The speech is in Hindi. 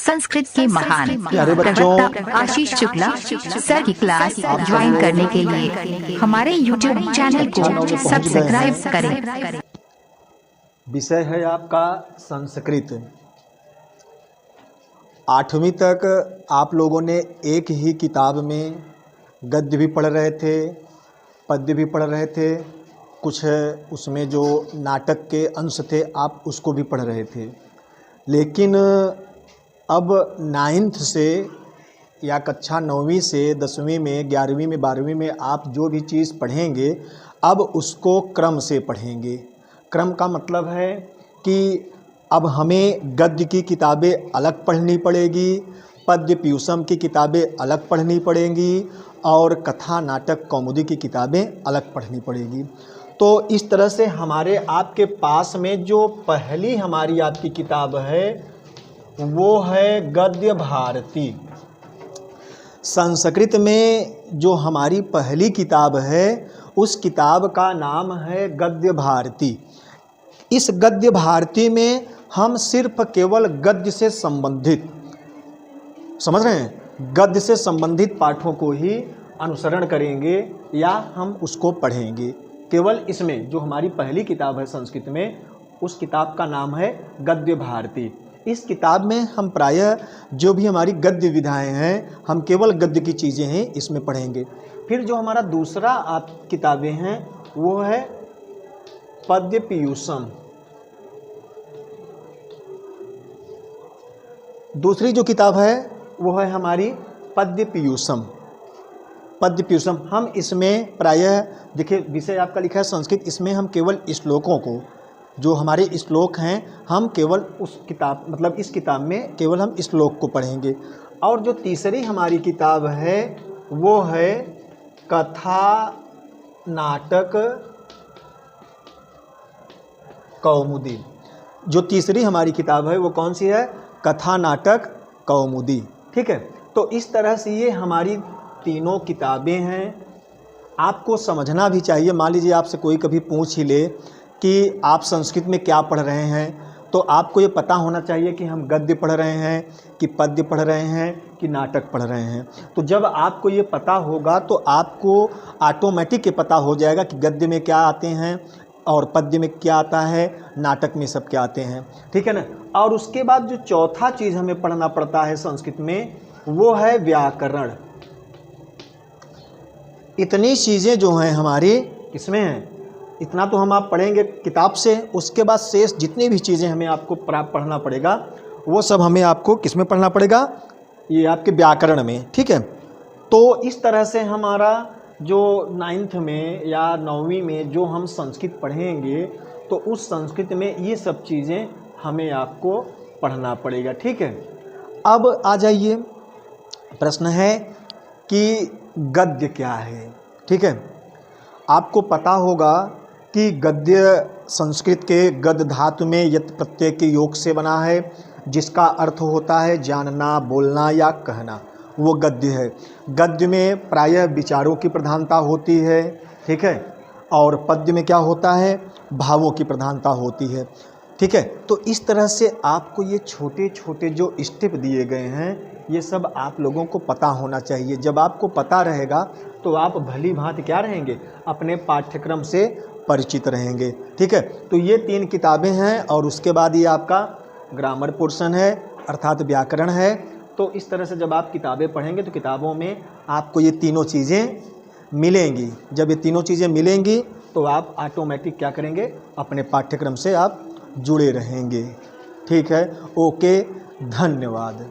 संस्कृत के महान प्यारे बच्चों, प्रवक्ता आशीष शुक्ला सर की क्लास ज्वाइन करने के लिए हमारे YouTube चैनल को सब्सक्राइब करें। विषय है आपका संस्कृत। 8वीं तक आप लोगों ने एक ही किताब में गद्य भी पढ़ रहे थे, पद्य भी पढ़ रहे थे, कुछ उसमें जो नाटक के अंश थे आप उसको भी पढ़ रहे थे। लेकिन अब 9th से या कक्षा 9वीं से 10वीं में 11वीं में 12वीं में आप जो भी चीज़ पढ़ेंगे अब उसको क्रम से पढ़ेंगे। क्रम का मतलब है कि अब हमें गद्य की किताबें अलग पढ़नी पड़ेगी, पद्य पीयूषम की किताबें अलग पढ़नी पड़ेंगी और कथा नाटक कौमुदी की किताबें अलग पढ़नी पड़ेगी। तो इस तरह से हमारे आपके पास में जो पहली हमारी आपकी किताब है वो है गद्य भारती। संस्कृत में जो हमारी पहली किताब है उस किताब का नाम है गद्य भारती। इस गद्य भारती में हम सिर्फ केवल गद्य से संबंधित, समझ रहे हैं, गद्य से संबंधित पाठों को ही अनुसरण करेंगे या हम उसको पढ़ेंगे। केवल इसमें जो हमारी पहली किताब है संस्कृत में उस किताब का नाम है गद्य भारती। इस किताब में हम प्रायः जो भी हमारी गद्य विधाएं हैं हम केवल गद्य की चीज़ें हैं इसमें पढ़ेंगे। फिर जो हमारा दूसरा आप किताबें हैं वो है पद्य पीयूषम। दूसरी जो किताब है वो है हमारी पद्य पीयूषम। पद्य पीयूषम हम इसमें प्रायः देखिए विषय आपका लिखा है संस्कृत, इसमें हम केवल श्लोकों को, जो हमारे श्लोक हैं हम केवल उस किताब मतलब इस किताब में केवल हम श्लोक को पढ़ेंगे। और जो तीसरी हमारी किताब है वो है कथा नाटक कौमुदी। जो तीसरी हमारी किताब है वो कौन सी है? कथा नाटक कौमुदी। ठीक है, तो इस तरह से ये हमारी तीनों किताबें हैं। आपको समझना भी चाहिए। मान लीजिए आपसे कोई कभी पूछ ही ले कि आप संस्कृत में क्या पढ़ रहे हैं, तो आपको ये पता होना चाहिए कि हम गद्य पढ़ रहे हैं कि पद्य पढ़ रहे हैं कि नाटक पढ़ रहे हैं। तो जब आपको ये पता होगा तो आपको ऑटोमेटिक ये पता हो जाएगा कि गद्य में क्या आते हैं और पद्य में क्या आता है, नाटक में सब क्या आते हैं। ठीक है ना। और उसके बाद जो चौथा चीज़ हमें पढ़ना पड़ता है संस्कृत में वो है व्याकरण। इतनी चीज़ें जो हैं हमारी इसमें हैं, इतना तो हम आप पढ़ेंगे किताब से। उसके बाद शेष जितनी भी चीज़ें हमें आपको पढ़ना पड़ेगा वो सब हमें आपको किस में पढ़ना पड़ेगा? ये आपके व्याकरण में। ठीक है, तो इस तरह से हमारा जो 9th में या 9वीं में जो हम संस्कृत पढ़ेंगे तो उस संस्कृत में ये सब चीज़ें हमें आपको पढ़ना पड़ेगा। ठीक है, अब आ जाइए, प्रश्न है कि गद्य क्या है। ठीक है, आपको पता होगा कि गद्य संस्कृत के गद्य धातु में यत् प्रत्यय के योग से बना है, जिसका अर्थ होता है जानना, बोलना या कहना, वो गद्य है। गद्य में प्रायः विचारों की प्रधानता होती है। ठीक है, और पद्य में क्या होता है? भावों की प्रधानता होती है। ठीक है, तो इस तरह से आपको ये छोटे छोटे जो स्टेप दिए गए हैं ये सब आप लोगों को पता होना चाहिए। जब आपको पता रहेगा तो आप भली भांति क्या रहेंगे? अपने पाठ्यक्रम से परिचित रहेंगे। ठीक है, तो ये 3 किताबें हैं और उसके बाद ये आपका ग्रामर पोर्शन है अर्थात व्याकरण है। तो इस तरह से जब आप किताबें पढ़ेंगे तो किताबों में आपको ये तीनों चीज़ें मिलेंगी। जब ये तीनों चीज़ें मिलेंगी तो आप ऑटोमेटिक क्या करेंगे? अपने पाठ्यक्रम से आप जुड़े रहेंगे। ठीक है, ओके, धन्यवाद।